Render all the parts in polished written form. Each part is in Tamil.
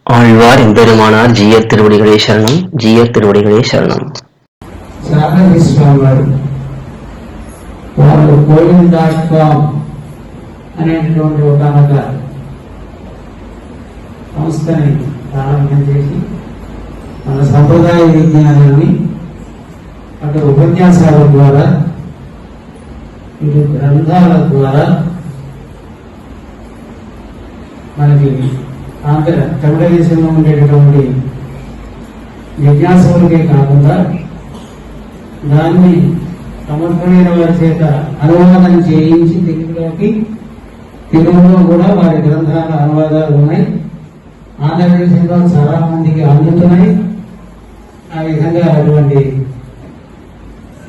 ஆழ்வார் எம்பெருமானார் ஜீயர் திருவடிகளே சரணம். ஜீயர் திருவடிகளே சரணம். వాళ్ళు కోయిన్.com అనేటువంటి ఒక సంస్థని ప్రారంభం చేసి మన సంప్రదాయ విజ్ఞానాన్ని అటు ఉపన్యాసాల ద్వారా ఇటు గ్రంథాల ద్వారా మనకి తమిళ దేశంలో ఉండేటటువంటి జిజ్ఞాసులకే కాకుండా దాన్ని సమర్థమైన వారి చేత అనువాదం చేయించి తెలుగులో కూడా వారి గ్రంథాల అనువాదాలు ఉన్నాయి. ఆంధ్రదేశంలో చాలా మందికి అందుతున్నాయి. ఆ విధంగా అటువంటి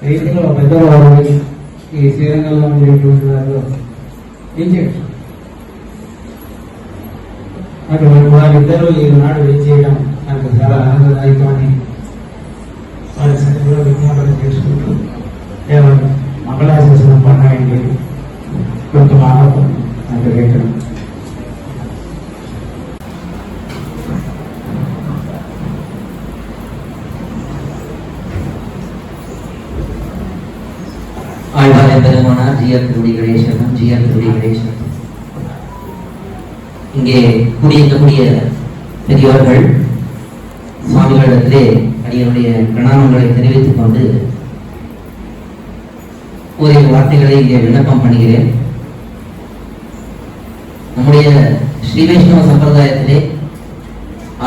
రీతిలో పెద్దవారు ఈ శ్రీరంగంలో ఉండేటువంటి వారిలో ఏం చేయొచ్చు. అటువంటి వారిద్దరూ ఈనాడు విజయడం నాకు చాలా ఆనందదాయకమని వారి సన్నిధిలో విజ్ఞాపన చేసుకుంటూ మంగళాశాసనం పన్నాయండి కొంత మానవం నాకు రేఖను ஆழ்வார் எம்பெருமானார் ஜீயர் திருவடிகளே சரணம். ஜீயர் திருவடிகளே சரணம். இங்கே கூடியிருக்கக்கூடிய பெரியவர்கள் சுவாமிகளிடத்திலே அடியனுடைய பிரணாமங்களை தெரிவித்துக் கொண்டு ஓரிரு வார்த்தைகளை இங்கே விண்ணப்பம் பண்ணுகிறேன். நம்முடைய ஸ்ரீ வைஷ்ணவ சம்பிரதாயத்திலே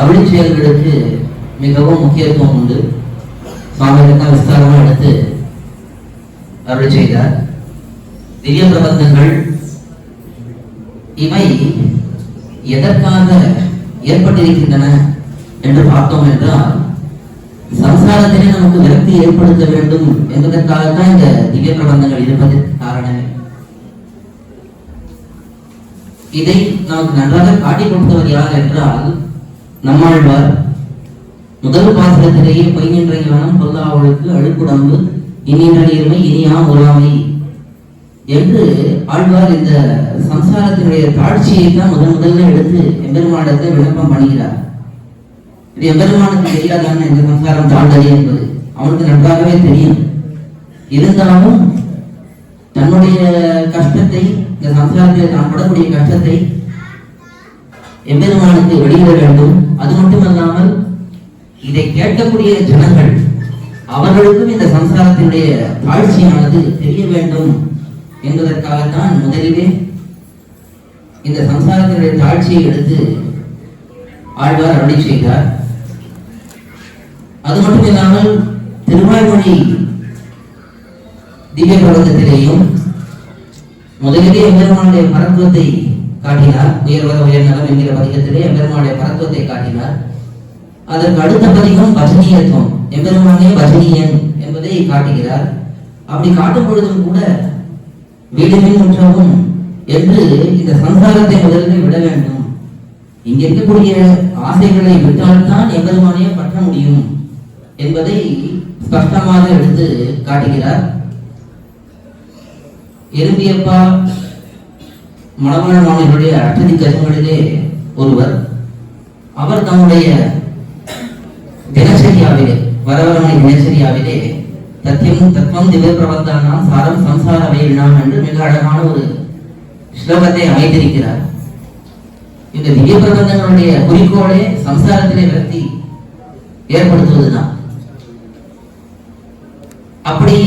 அருள் செயல்களுக்கு மிகவும் முக்கியத்துவம் உண்டு. சுவாமிகளுக்கு விஸ்தாரமாக எடுத்து அருள் செய்தார். திவ்ய பிரபந்தங்கள் இவை எதற்காக ஏற்பட்டிருக்கின்றன என்று பார்த்தோம் என்றால், சம்சாரத்திலே நமக்கு விரக்தி ஏற்படுத்த வேண்டும் என்பதற்காகத்தான் இந்த திவ்ய பிரபந்தங்கள் இருப்பதற்கு காரணமே. இதை நமக்கு நன்றாக காட்டிக் கொடுத்தவர் யார் என்றால் நம்மாழ்வார். முதல் பாசுரத்திலேயே பொய்கின்ற ஞானம் பொல்லாவளுக்கு அழுக்குடம்பு இனின்ற நீர்மை இனியாம் உலாமை என்று ஆழ்வார் இந்த சம்சாரத்தினுடைய தாட்சியை தான் முதல்ல எடுத்து எம்பெருமானத்தை விண்ணப்பம் பண்ணுகிறார். இது எம்பெருமானுக்கு தெரியாதான இந்த சம்சாரம் தாண்டது என்பது அவனுக்கு நன்றாகவே தெரியும். இருந்தாலும் தன்னுடைய கஷ்டத்தை, இந்த சம்சாரத்தில் தான் படக்கூடிய கஷ்டத்தை எம்பெருமானுக்கு வெளியிட வேண்டும். அது மட்டுமல்லாமல் இதை கேட்கக்கூடிய ஜனங்கள் அவர்களுக்கும் இந்த சம்சாரத்தினுடைய தாழ்ச்சியானது தெரிய வேண்டும் என்பதற்காகத்தான் முதலிலே இந்த சம்சாரத்தினுடைய தாழ்ச்சியை எடுத்து ஆழ்வார் அருளி செய்தார். அது மட்டும் இல்லாமல் திருவாய்மொழி திவ்ய பிரபந்தத்திலேயும் முதலிலே எம்பெருமானுடைய பரத்துவத்தை காட்டினார். உயர்வர உயர்நலம் என்கிற பதிகத்திலே எம்பெருமானுடைய பரத்துவத்தை காட்டினார். அதற்கு அடுத்த பதிகம் பஜனீயத்துவம், எம்பெருமானே பஜனீயன் என்பதை காட்டுகிறார். அப்படி காட்டும் பொழுதும் கூட வீடுமின் முற்றவும் என்று இந்த சம்சாரத்தை முதலில் விட வேண்டும். இங்க இருக்கக்கூடிய ஆசைகளை விட்டால்தான் எம்பெருமானையே பற்ற முடியும் என்பதை ஸ்பஷ்டமாக எடுத்து காட்டுகிறார். எறும்பியப்பா மணவாள மாணவர்களுடைய அட்டதி கஜங்களிலே ஒருவர். அவர் தம்முடைய தினசரியாவிலே, வரவரமணி தினசரியாவிலே தத்துவம் திவ்ய பிரபந்தானாம் சாரம் சம்சார வேலினாம் என்று மிக அழகான ஒரு ஸ்லோகத்தை அமைத்திருக்கிறார். இந்த திவ்ய பிரபந்தங்களுடைய குறிக்கோளே சம்சாரத்திலே விரக்தி ஏற்படுத்துவதுதான். அப்படி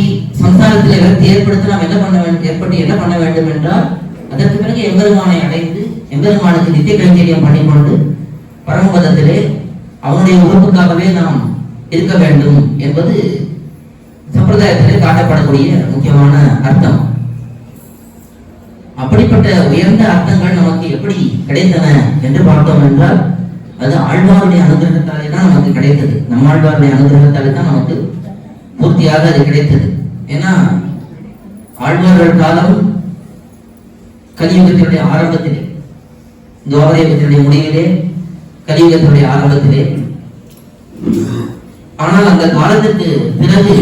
சம்சாரத்திலே விரக்தி ஏற்படுத்த நாம் என்ன பண்ண வேண்டும் என்றால், அதற்கு பிறகு எம்பெருமானை அடைந்து எம்பெருமானுக்கு நித்திய கைங்கரியம் பண்ணிக்கொண்டு பரமபதத்திலே அவனுடைய உறுப்புக்காகவே நாம் இருக்க வேண்டும் என்பது சம்பிரதாயத்திலே காட்டப்படக்கூடிய முக்கியமான அர்த்தம். அப்படிப்பட்ட உயர்ந்த அர்த்தங்கள் நமக்கு எப்படி கிடைத்தன என்று பார்த்தோம் என்றால், அது ஆழ்வாருடைய அனுகிரகத்தாலே தான் நமக்கு கிடைத்தது. நம்மாழ்வாருடைய அனுகிரகத்தாலே தான் நமக்கு பூர்த்தியாக அது கிடைத்தது. ஏன்னா ஆழ்வார்கள் காலம் கலியுகத்தினுடைய ஆரம்பத்திலே, துவாபர யுகத்தினுடைய முடிவிலே, கலியுகத்தினுடைய ஆரம்பத்திலே. ஆனால் அந்த காலத்திற்கு பிறகு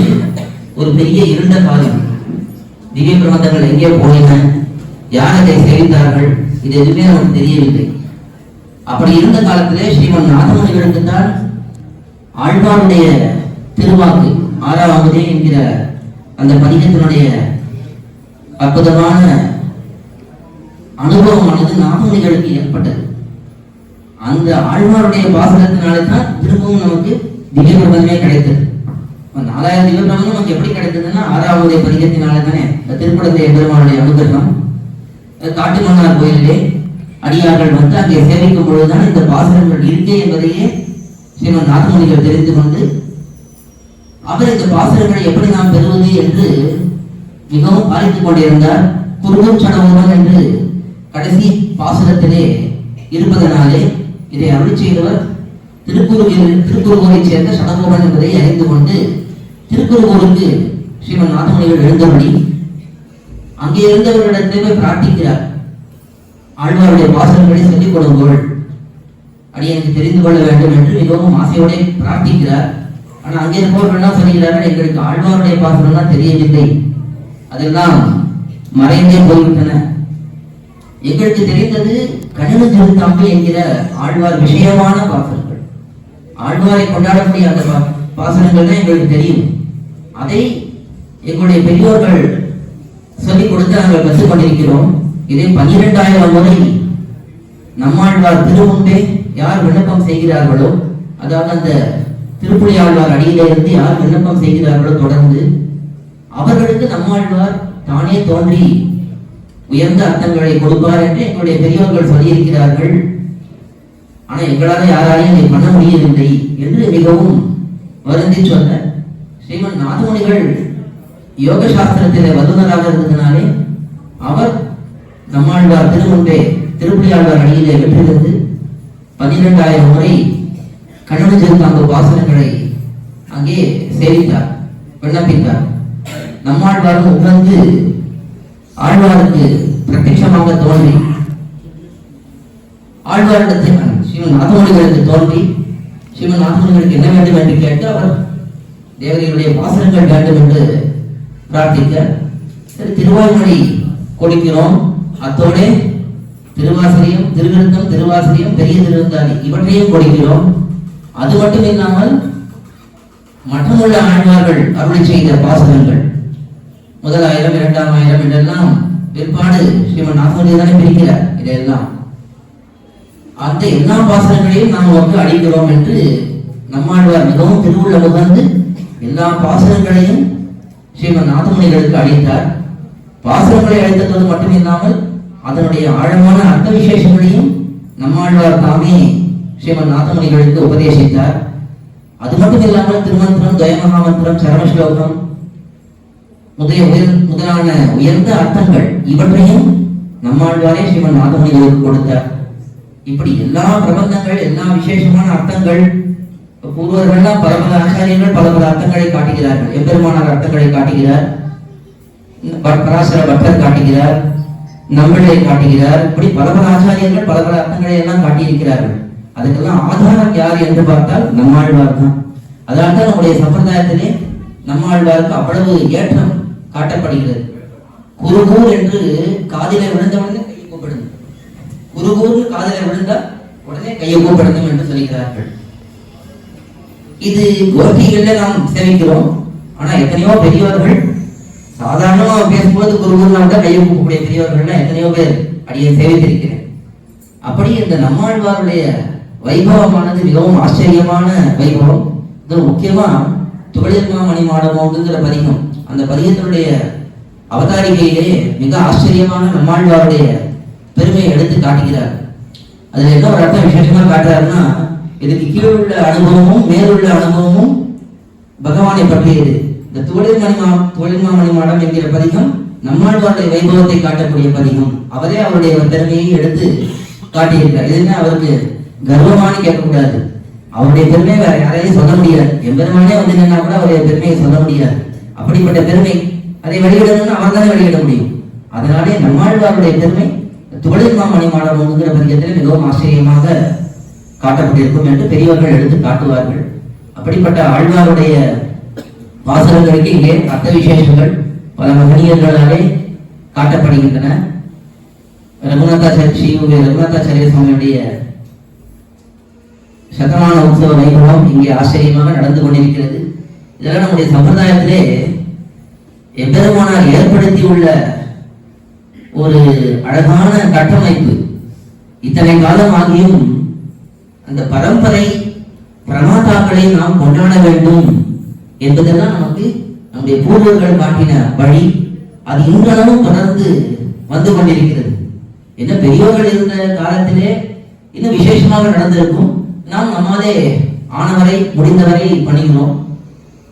ஒரு பெரிய இருண்ட காலம். திவ்ய பிரபந்தங்கள் எங்கே போயின, யார் அதை சேவித்தார்கள், இது எதுவுமே நமக்கு தெரியவில்லை. அப்படி இருந்த காலத்திலே ஸ்ரீமன் நாதமுனிகளுக்கு தான் ஆழ்வாருடைய திருவாக்கு ஆறாவதே என்கிற அந்த பதிகத்தினுடைய அற்புதமான அனுபவமானது நாதமுனிகளுக்கு ஏற்பட்டது. அந்த ஆழ்வாருடைய பாசனத்தினாலே தான் திரும்பவும் நமக்கு திவ்ய பிரபந்தமே கிடைத்தது. 4000 திவ்ய பிரபந்தம் நமக்கு எப்படி கிடைத்ததுன்னா ஆறாவது பதிகத்தினாலே தானே. திருக்குடந்தை பெருமானுடைய அனுகிரகம். காட்டு மன்னார் கோயிலே அடியார்கள் வந்து அங்கே சேவிக்கும் பொழுதுதான் இந்த பாசனங்கள் இருக்கே என்பதையே ஸ்ரீமன் நாதமுனிகள் தெரிந்து கொண்டு அவர் இந்த பாசனங்களை எப்படி நாம் பெறுவது என்று மிகவும் பாதித்துக் கொண்டிருந்தார். குருவும் சடவுடன் என்று கடைசி பாசுரத்திலே இருப்பதனாலே இதை அருள் செய்தவர் திருக்குறுகூரை சேர்ந்த சடகோபன் என்பதை அறிந்து கொண்டு திருக்குறுகூருக்கு ஸ்ரீமன் நாதமுனிகள் எழுந்தபடி அங்கே இருந்தவர்களிடத்திலே பிரார்த்திக்கிறார். ஆழ்வாருடைய பாசனங்களை சொல்லிக் கொடுங்கள், அடியனுக்கு தெரிந்து கொள்ள வேண்டும் என்று மிகவும் ஆசையோட பிரார்த்திக்கிறார். ஆனா அங்கே இருப்பவர்கள் சொல்கிறார்கள், எங்களுக்கு ஆழ்வாருடைய பாசனம் தான் தெரியவில்லை, அதெல்லாம் மறைந்தே போய்விட்டன. எங்களுக்கு தெரிந்தது கணித திருத்தாம்பு என்கிற ஆழ்வார் விஷயமான பாசனங்கள், ஆழ்வாரை கொண்டாடக்கூடிய அந்த பாசனங்கள் தான் எங்களுக்கு தெரியும். அதை எங்களுடைய பெரியோர்கள் சொல்லிக் கொடுத்து நாங்கள் கற்றுக் கொண்டிருக்கிறோம். இதை 12,000 முறை நம்மாழ்வார் திருமுன்பே யார் விண்ணப்பம் செய்கிறார்களோ, அதாவது அந்த திருப்புலி ஆழ்வார் அடியிலிருந்து யார் விண்ணப்பம் செய்கிறார்களோ தொடர்ந்து அவர்களுக்கு நம்மாழ்வார் தானே தோன்றி உயர்ந்த அர்த்தங்களை கொடுப்பார் என்று எங்களுடைய பெரியோர்கள் சொல்லியிருக்கிறார்கள். ஆனா எங்களால் யாராலையும் இதை பண்ண முடியவில்லை என்று மிகவும் வருந்தி சொன்ன ஸ்ரீமன் நாதமுனிகள் யோக சாஸ்திரத்திலே வல்லுநராக இருந்ததினாலே அவர் நம்மாழ்வார் திருமுன்பே திருப்புலி ஆழ்வார் அடியிலே வெற்றிருந்து 12,000 முறை கண்ணு திருத்தாம்பு பாசனங்களை அங்கே சேவித்தார், விண்ணப்பித்தார். நம்மாழ்வாரும் உணர்ந்து ஆழ்வாருக்கு பிரத்யட்சமாக தோன்றி ஆழ்வாரிடத்தில் ஸ்ரீமன் நாதமுனிகளுக்கு தோன்றி ஸ்ரீமன் நாதமுனிகளுக்கு என்ன வேண்டும் என்று கேட்டு அவர் தேவதைகளுடைய பாசனங்கள் வேண்டும் என்று பிரார்த்திக்க, சரி திருவாய்மொழி கொடுக்கிறோம், அத்தோடு திருவாசரியம், திருவிருத்தம், திருவாசரியம், பெரிய திருவந்தாதி இவற்றையும் கொடுக்கிறோம். அது மட்டும் இல்லாமல் மற்றமுள்ள ஆழ்வார்கள் அருளை செய்த பாசனங்கள் 1000, 2000 என்றெல்லாம் பிற்பாடு ஸ்ரீமன் நாதமுனிகள் தானே பிரிக்கிறார். இதெல்லாம் அந்த எல்லா பாசனங்களையும் நாம் வந்து அளிக்கிறோம் என்று நம்மாழ்வார் மிகவும் திருவுள்ள உகந்து எல்லா பாசனங்களையும் ஸ்ரீமன் நாதமுனிகளுக்கு அளித்தார். பாசனங்களை அளித்தது மட்டும் இல்லாமல் அதனுடைய ஆழமான அர்த்த விசேஷங்களையும் நம்மாழ்வார் தாமே ஸ்ரீமன் நாதமுனிகளுக்கு உபதேசித்தார். அது மட்டும் இல்லாமல் திருமந்திரம், துவயமகாமந்திரம், சரமஸ்லோகம் முதலான உயர்ந்த அர்த்தங்கள் இவற்றையும் நம்மாழ்வாரே ஸ்ரீமன் நாதமுனிகளுக்கு கொடுத்தார். இப்படி எல்லா பிரபந்தங்கள், எல்லா விசேஷமான அர்த்தங்கள் பூர்வர்கள்லாம் பல ஆச்சாரியர்கள் பல அர்த்தங்களை காட்டுகிறார்கள். எம்பெருமானார் அர்த்தங்களை காட்டுகிறார், பராசர பட்டர் காட்டுகிறார், நம்மளை காட்டுகிறார். இப்படி பல ஆச்சாரியர்கள் பல அர்த்தங்களை எல்லாம் காட்டியிருக்கிறார்கள். அதுக்கெல்லாம் ஆதாரம் யார் என்று பார்த்தால் நம்மாழ்வார் தான். அதனால்தான் நம்முடைய சம்பிரதாயத்திலே நம்மாழ்வாருக்கு அவ்வளவு ஏற்றம் காட்டப்படுகிறது. குருகூர் என்று காதிலே விழுந்தவுடனே கையை கூப்பிடுங்க, குருகூர் காதிலே விழுந்தால் உடனே கையை கூப்பிடணும் என்று சொல்கிறார்கள். இது கோஷ்டிகள்ல நாம் சேவிக்கிறோம். ஆனா எத்தனையோ பெரியவர்கள் சாதாரணமா பேசும்போது குருகுருனா கூட கையை கூப்பிடக்கூடிய பெரியவர்கள்லாம் எத்தனையோ பேர் அடியை சேவித்திருக்கிறேன். அப்படி இந்த நம்மாழ்வாருடைய வைபவமானது மிகவும் ஆச்சரியமான வைபவம். இது முக்கியமா துகளிர்மா மணிமாடமோங்கிற பதிகம், அந்த பதிகத்தினுடைய அவதாரிகையிலே மிக ஆச்சரியமான நம்மாழ்வாருடைய பெருமையை எடுத்து காட்டுகிறார். அதுல என்ன ஒரு அர்த்தம் விசேஷமா காட்டுறாருன்னா, இதுக்கு கீழுள்ள அனுபவமும் மேலுள்ள அனுபவமும் பகவானை பற்றியது. இந்த துகளிர்மா மணிமாடம் என்கிற பதிகம் நம்மாழ்வாருடைய வைபவத்தை காட்டக்கூடிய பதிகம். அவரே அவருடைய பெருமையை எடுத்து காட்டியிருக்கிறார். இது என்ன அவருக்கு கர்வமான கேட்கக்கூடாது, அவருடைய பெருமை வேற யாரையும் சொல்ல முடியாது. எம்பெருமானே வந்து நின்னா கூட அவருடைய பெருமையை சொல்ல முடியாது. அப்படிப்பட்ட பெருமை அதை வெளியிடணும்னு அவர் தானே வெளியிட முடியும். அதனாலே நம்மாழ்வாருடைய பெருமை துகளிர்மா மணிமாடம்ங்கிற பதிகத்தில் மிகவும் ஆச்சரியமாக காட்டப்பட்டிருக்கும் என்று பெரியவர்கள் எடுத்து காட்டுவார்கள். அப்படிப்பட்ட ஆழ்வாருடைய வாசகங்களுக்கு இங்கே அர்த்த விசேஷங்கள் பல மகனியர்களாலே காட்டப்படுகின்றன. ரகுநாதாச்சாரிய சுவாமியுடைய சதமான உற்சவ வைபவம் இங்கே ஆச்சரியமாக நடந்து கொண்டிருக்கிறது. இதெல்லாம் நம்முடைய சம்பிரதாயத்திலே எம்பெருமானார் ஏற்படுத்தியுள்ள ஒரு அழகான கட்டமைப்பு. இத்தனை காலம் ஆகியும் அந்த பரம்பரை பிரமாதாக்களை நாம் கொண்டாட வேண்டும் என்பதெல்லாம் நமக்கு நம்முடைய பூர்வர்கள் காட்டின வழி. அது இன்றளவும் தொடர்ந்து வந்து கொண்டிருக்கிறது. என்ன பெரியவர்கள் இருந்த காலத்திலே இன்னும் விசேஷமாக நடந்திருக்கும். நாம் நம்மாலே ஆனவரை முடிந்தவரை பண்ணுகிறோம்.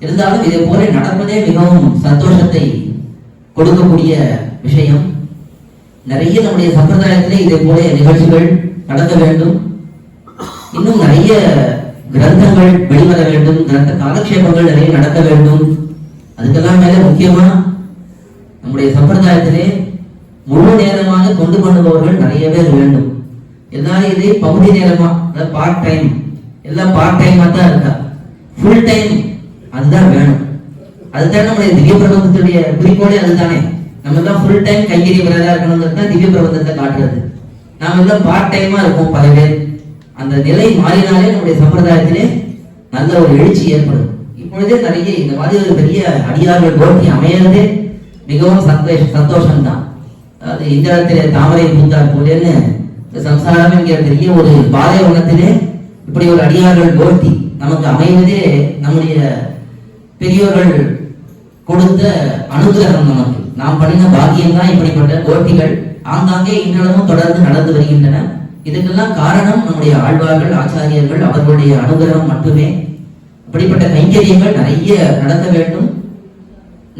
இருந்தாலும் இதே போல நடப்பதே மிகவும் சந்தோஷத்தை கொடுக்கக்கூடிய விஷயம். நிறைய நம்முடைய சம்பிரதாயத்திலே இதே போல நிகழ்ச்சிகள் நடக்க வேண்டும். இன்னும் நிறைய கிரந்தங்கள் வெளிவர வேண்டும். கிரந்த காலக்ஷேபங்கள் நிறைய நடக்க வேண்டும். அதுக்கெல்லாம் மேல முக்கியமா நம்முடைய சம்பிரதாயத்திலே முழு நேரமாக கொண்டு பண்ணுபவர்கள் நிறைய பேர் வேண்டும். எல்லாரும் இதே பகுதி நேரமா, அதாவது பார்ட் டைம், எல்லாம் பார்ட் டைமா தான் இருக்கா. ஃபுல் டைம் அதுதான் வேணும். அதுதான் நம்முடைய திவ்ய பிரபந்தத்துடைய குறிக்கோளே அதுதானே. நம்ம எல்லாம் ஃபுல் டைம் கைங்கரிய விரதா இருக்கணுங்கிறது திவ்ய பிரபந்தத்தை காட்டுறது. நாம எல்லாம் பார்ட் டைமா இருக்கும் பல பேர். அந்த நிலை மாறினாலே நம்முடைய சம்பிரதாயத்திலே நல்ல ஒரு எழுச்சி ஏற்படும். இப்பொழுதே நிறைய இந்த மாதிரி ஒரு பெரிய அடியார்கள் கோஷ்டி அமையறதே மிகவும் சந்தோஷம் தான். அதாவது இந்த இடத்திலே தாமரை பூத்தார் போலேன்னு சம்சாரம் என்கிற பெரிய ஒரு பாதை உணத்திலே இப்படி ஒரு அடியார்கள் கோஷ்டி நமக்கு அமைவதே நம்முடைய பெரியோர்கள் கொடுத்த அனுகிரகம். நமக்கு நாம் பண்ணின பாக்கியம் தான் இப்படிப்பட்ட கோஷ்டிகள் ஆங்காங்கே இன்றளவும் தொடர்ந்து நடந்து வருகின்றன. இதுக்கெல்லாம் காரணம் நம்முடைய ஆழ்வார்கள், ஆச்சாரியர்கள், அவர்களுடைய அனுகிரகம் மட்டுமே. அப்படிப்பட்ட கைங்கரியங்கள் நிறைய நடக்க வேண்டும்.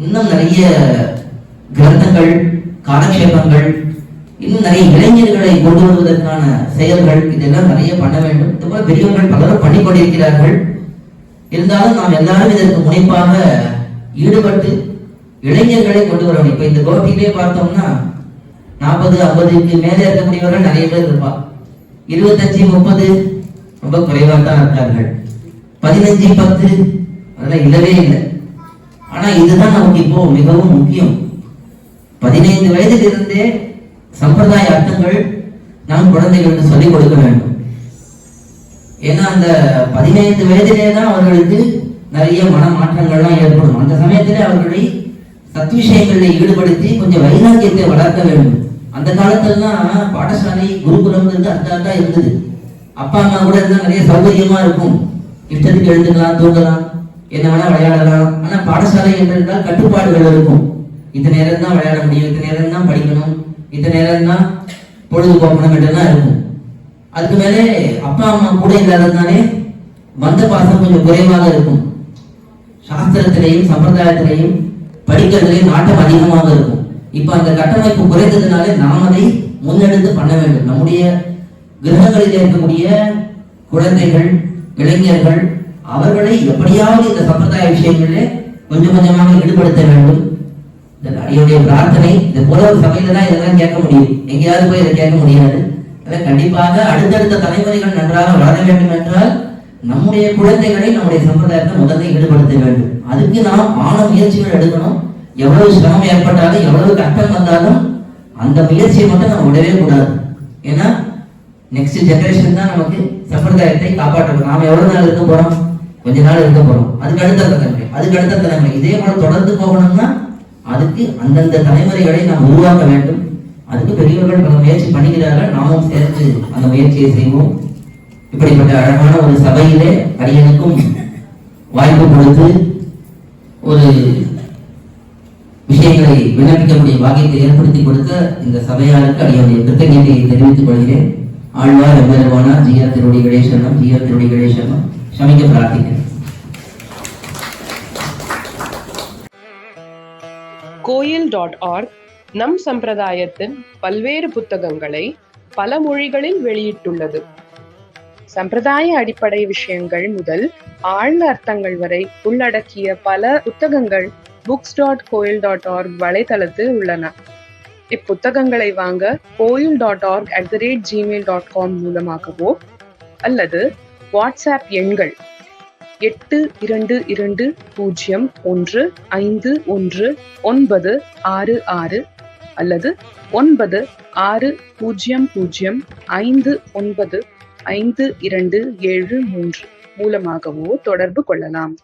இன்னும் நிறைய கிரந்தங்கள், காலக்ஷேபங்கள், இன்னும் நிறைய இளைஞர்களை கொண்டு வருவதற்கான செயல்கள், இதெல்லாம் நிறைய பண்ண வேண்டும். இது போல பெரியவர்கள் பலரும் பண்ணி கொண்டிருக்கிறார்கள். இருந்தாலும் நாம் எல்லாரும் இதற்கு முனைப்பாக ஈடுபட்டு இளைஞர்களை கொண்டு வரணும். இப்ப இந்த கோஷ்டியிலே பார்த்தோம்னா 40-50க்கு மேலே இருக்கக்கூடியவர்கள் நிறைய பேர் இருப்பா. 25-30 ரொம்ப குறைவாக தான் இருக்கார்கள். 15-10 அதெல்லாம் இல்லவே இல்லை. ஆனா இதுதான் நமக்கு இப்போ மிகவும் முக்கியம். 15 வயதில் இருந்தே சம்பிரதாய அர்த்தங்கள் நாம் குழந்தைகளுக்கு சொல்லிக் கொடுக்க வேண்டும். ஏன்னா அந்த 15 வயதிலே தான் அவர்களுக்கு நிறைய மனமாற்றங்கள்லாம் ஏற்படும். அந்த சமயத்திலே அவர்களை சத்விஷயங்களில் ஈடுபடுத்தி கொஞ்சம் வைராக்கியத்தை வளர்க்க வேண்டும். அந்த காலத்துலலாம் பாடசாலை குருகுலம் அர்த்தா இருந்தது. அப்பா அம்மா கூட இருந்தா நிறைய சௌகரியமா இருக்கும். இஷ்டத்துக்கு எழுந்துக்கலாம், தூங்கலாம், என்ன வேணா விளையாடலாம். ஆனா பாடசாலை என்றால் கட்டுப்பாடுகள் இருக்கும். இந்த நேரம் தான் விளையாட முடியும், இந்த நேரம் தான் படிக்கணும், இந்த நேரம் தான் பொழுதுபோக்கணும் என்றெல்லாம் இருக்கும். அதுக்கு மேலே அப்பா அம்மா கூட இல்லாததுனாலே வந்த பாசம் கொஞ்சம் குறைவாக இருக்கும். சாஸ்திரத்திலையும் சம்பிரதாயத்திலையும் படிக்கிறதுலையும் நாட்டம் அதிகமாக இருக்கும். இப்ப அந்த கட்டமைப்பு குறைந்ததுனாலே நாம் அதை முன்னெடுத்து பண்ண வேண்டும். நம்முடைய கிரகங்களில் இருக்கக்கூடிய குழந்தைகள், இளைஞர்கள், அவர்களை எப்படியாவது இந்த சம்பிரதாய விஷயங்களிலே கொஞ்சம் கொஞ்சமாக ஈடுபடுத்த வேண்டும். அடியுடைய பிரார்த்தனை. இது போல ஒரு சபையில தான் இதெல்லாம் கேட்க முடியும், எங்கேயாவது போய் இதை கேட்க முடியாது. கண்டிப்பாக அடுத்தடுத்த தலைமுறைகள் நன்றாக வளர வேண்டும் என்றால் நம்முடைய குழந்தைகளை நம்முடைய சம்பிரதாயத்தை முதல்ல ஈடுபடுத்த வேண்டும். அதுக்கு நாம் ஆன முயற்சிகள் எடுக்கணும். எவ்வளவு சிரமம் ஏற்பட்டாலும், எவ்வளவு கஷ்டம் வந்தாலும் அந்த முயற்சியை மட்டும் நம்ம விடவே கூடாது. ஏன்னா நெக்ஸ்ட் ஜெனரேஷன் தான் நமக்கு சம்பிரதாயத்தை காப்பாற்றணும். நாம எவ்வளவு நாள் இருக்க போறோம்? கொஞ்ச நாள் இருக்க போறோம். அதுக்கு அடுத்த தலைமுறை இதே போல தொடர்ந்து போகணும்னா அதுக்கு அந்தந்த தலைமுறைகளை நாம் உருவாக்க வேண்டும். அதுக்கு பெரியவர்கள் பல முயற்சி பண்ணுகிறார்கள். நாமும் சேர்ந்து அந்த முயற்சியை செய்வோம். இப்படிப்பட்ட அழகான ஒரு சபையிலே அடியனுக்கும் வாய்ப்பு கொடுத்து ஒரு விஷயங்களை விண்ணப்பிக்கக்கூடிய பாக்கியத்தை ஏற்படுத்தி கொடுத்த இந்த சபையாருக்கு அடியனுடைய கிருத்தஜதையை தெரிவித்துக் கொள்கிறேன். ஆழ்வார் எம்பெருமானார் ஜிஆர் திருவடிகளே சரணம், ஜிஆர் திருவடிகளே சரணம். சமைக்க பிரார்த்திக்கிறேன். கோயில்.org நம் சம்பிரதாயத்தின் பல்வேறு புத்தகங்களை பல மொழிகளில் வெளியிட்டுள்ளது. சம்பிரதாய அடிப்படை விஷயங்கள் முதல் ஆழ்ந்த அர்த்தங்கள் வரை உள்ளடக்கிய பல புத்தகங்கள் books.coil.org வலைத்தளத்தில் உள்ளன. இப்புத்தகங்களை வாங்க coil.org@gmail.com மூலமாகவோ அல்லது வாட்ஸ்அப் எண்கள் 8220151966 அல்லது 960059 5273 மூலமாகவோ தொடர்பு கொள்ளலாம்.